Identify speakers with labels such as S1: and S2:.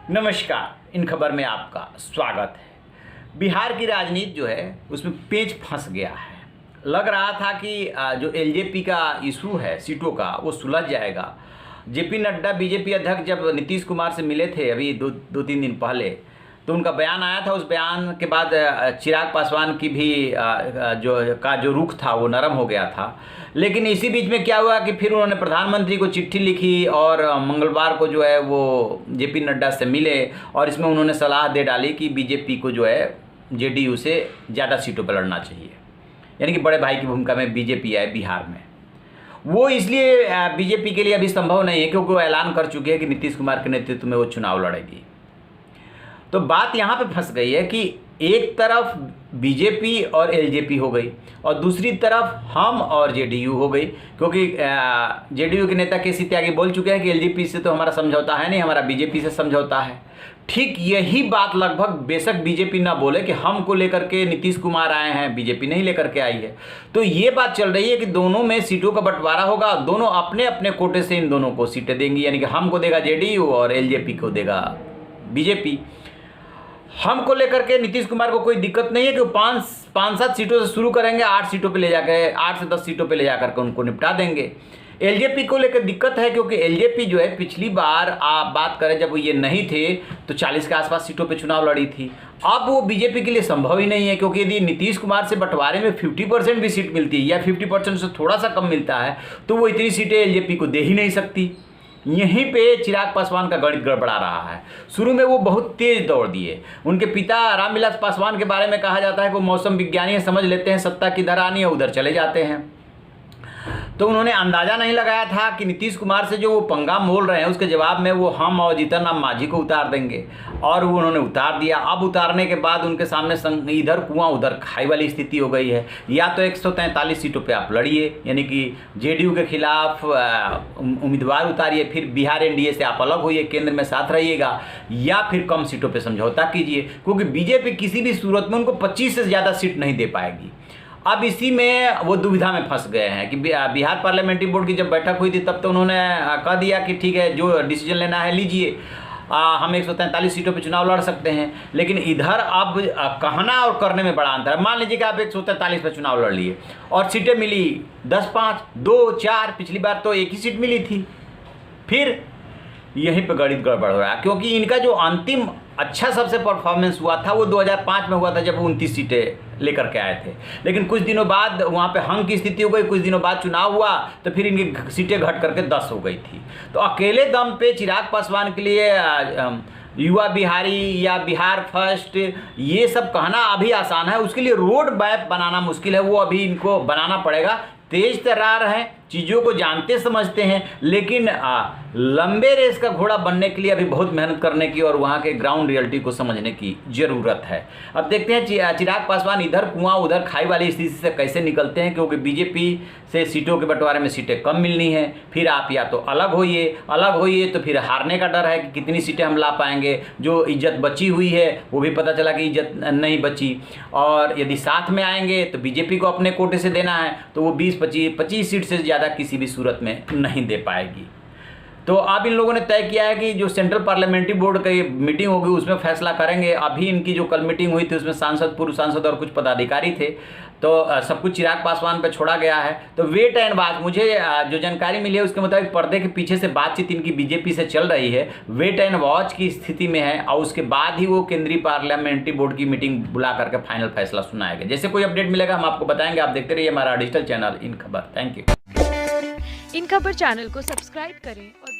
S1: नमस्कार, इन खबर में आपका स्वागत है। बिहार की राजनीति जो है उसमें पेच फंस गया है। लग रहा था कि जो एलजेपी का इशू है सीटों का वो सुलझ जाएगा। जेपी नड्डा बीजेपी अध्यक्ष जब नीतीश कुमार से मिले थे अभी दो तीन दिन पहले, तो उनका बयान आया था। उस बयान के बाद चिराग पासवान की भी जो रुख था वो नरम हो गया था। लेकिन इसी बीच में क्या हुआ कि फिर उन्होंने प्रधानमंत्री को चिट्ठी लिखी और मंगलवार को जो है वो जेपी नड्डा से मिले और इसमें उन्होंने सलाह दे डाली कि बीजेपी को जो है जेडीयू से ज़्यादा सीटों पर लड़ना चाहिए, यानी कि बड़े भाई की भूमिका में बीजेपी आए बिहार में। वो इसलिए बीजेपी के लिए अभी संभव नहीं है क्योंकि वो ऐलान कर चुके हैं कि नीतीश कुमार के नेतृत्व में वो चुनाव लड़ेगी। तो बात यहाँ पे फंस गई है कि एक तरफ बीजेपी और एलजेपी हो गई और दूसरी तरफ हम और जेडीयू हो गई, क्योंकि जेडीयू के नेता केसी त्यागी बोल चुके हैं कि एलजेपी से तो हमारा समझौता है नहीं, हमारा बीजेपी से समझौता है। ठीक यही बात लगभग बेशक बीजेपी ना बोले कि हमको लेकर के नीतीश कुमार आए हैं, बीजेपी नहीं लेकर के आई है। तो ये बात चल रही है कि दोनों में सीटों का बंटवारा होगा, दोनों अपने अपने कोटे से इन दोनों को सीटें देंगी, यानी कि हमको देगा जेडीयू और एलजेपी को देगा बीजेपी। हमको लेकर के नीतीश कुमार को कोई दिक्कत नहीं है कि वो पाँच सात सीटों से शुरू करेंगे, 8 सीटों पे ले जाकर 8 से 10 सीटों पे ले जाकर के उनको निपटा देंगे। एलजेपी को लेकर दिक्कत है क्योंकि एलजेपी जो है पिछली बार आप बात करें जब वो ये नहीं थे तो 40 के आसपास सीटों पे चुनाव लड़ी थी। अब वो बीजेपी के लिए संभव ही नहीं है, क्योंकि यदि नीतीश कुमार से बंटवारे में 50% भी सीट मिलती है या 50% से थोड़ा सा कम मिलता है तो वो इतनी सीटें एलजेपी को दे ही नहीं सकती। यहीं पे चिराग पासवान का गणित गड़बड़ा रहा है। शुरू में वो बहुत तेज दौड़ दिए। उनके पिता रामविलास पासवान के बारे में कहा जाता है कि वो मौसम विज्ञानी है, समझ लेते हैं सत्ता किधर आनी है उधर चले जाते हैं। तो उन्होंने अंदाज़ा नहीं लगाया था कि नीतीश कुमार से जो वो पंगा मोल रहे हैं उसके जवाब में वो हम और जीतन राम मांझी को उतार देंगे, और वो उन्होंने उतार दिया। अब उतारने के बाद उनके सामने इधर कुआं उधर खाई वाली स्थिति हो गई है। या तो 143 सीटों पे आप लड़िए, यानी कि जेडीयू के खिलाफ उम्मीदवार उतारिए, फिर बिहार एनडीए से आप अलग होइए, केंद्र में साथ रहिएगा, या फिर कम सीटों पर समझौता कीजिए, क्योंकि बीजेपी किसी भी सूरत में उनको 25 से ज़्यादा सीट नहीं दे पाएगी। अब इसी में वो दुविधा में फंस गए हैं कि बिहार पार्लियामेंट्री बोर्ड की जब बैठक हुई थी तब तो उन्होंने कह दिया कि ठीक है जो डिसीजन लेना है लीजिए, हम 143 सीटों पे चुनाव लड़ सकते हैं। लेकिन इधर अब कहना और करने में बड़ा अंतर है। मान लीजिए कि आप 143 पे चुनाव लड़ लिए और सीटें मिली 10-5, 2-4, पिछली बार तो एक ही सीट मिली थी। फिर यहीं पे गणित गड़बड़ हो रहा है, क्योंकि इनका जो अंतिम अच्छा सबसे परफॉर्मेंस हुआ था वो 2005 में हुआ था जब वो 29 सीटें लेकर के आए थे। लेकिन कुछ दिनों बाद वहाँ पे हंग की स्थिति हो गई, कुछ दिनों बाद चुनाव हुआ तो फिर इनकी सीटें घट करके 10 हो गई थी। तो अकेले दम पे चिराग पासवान के लिए युवा बिहारी या बिहार फर्स्ट ये सब कहना अभी आसान है, उसके लिए रोड मैप बनाना मुश्किल है। वो अभी इनको बनाना पड़ेगा। तेज तर्रार हैं, चीज़ों को जानते समझते हैं, लेकिन लंबे रेस का घोड़ा बनने के लिए अभी बहुत मेहनत करने की और वहाँ के ग्राउंड रियलिटी को समझने की ज़रूरत है। अब देखते हैं चिराग पासवान इधर कुआं उधर खाई वाली स्थिति से कैसे निकलते हैं, क्योंकि बीजेपी से सीटों के बंटवारे में सीटें कम मिलनी है। फिर आप या तो अलग होइए तो फिर हारने का डर है कि कितनी सीटें हम ला पाएंगे। जो इज्जत बची हुई है वो भी पता चला कि इज्जत नहीं बची। और यदि साथ में आएंगे तो बीजेपी को अपने कोटे से देना है तो वो 20-25 सीट से ज़्यादा किसी भी सूरत में नहीं दे पाएगी। तो अब इन लोगों ने तय किया है कि जो सेंट्रल पार्लियामेंट्री बोर्ड की मीटिंग होगी उसमें फैसला करेंगे। अभी इनकी जो कल मीटिंग हुई थी उसमें सांसद, पूर्व सांसद और कुछ पदाधिकारी थे, तो सब कुछ चिराग पासवान पे छोड़ा गया है। तो वेट एंड वॉच, मुझे जो जानकारी मिली है उसके मुताबिक पर्दे के पीछे से बातचीत इनकी बीजेपी से चल रही है, वेट एंड वॉच की स्थिति में है, और उसके बाद ही वो केंद्रीय पार्लियामेंट्री बोर्ड की मीटिंग बुला करके फाइनल फैसला सुनाएगा। जैसे कोई अपडेट मिलेगा हम आपको बताएंगे। आप देखते रहिए हमारा डिजिटल चैनल इन खबर। Thank you.
S2: इन खबर चैनल को सब्सक्राइब करें और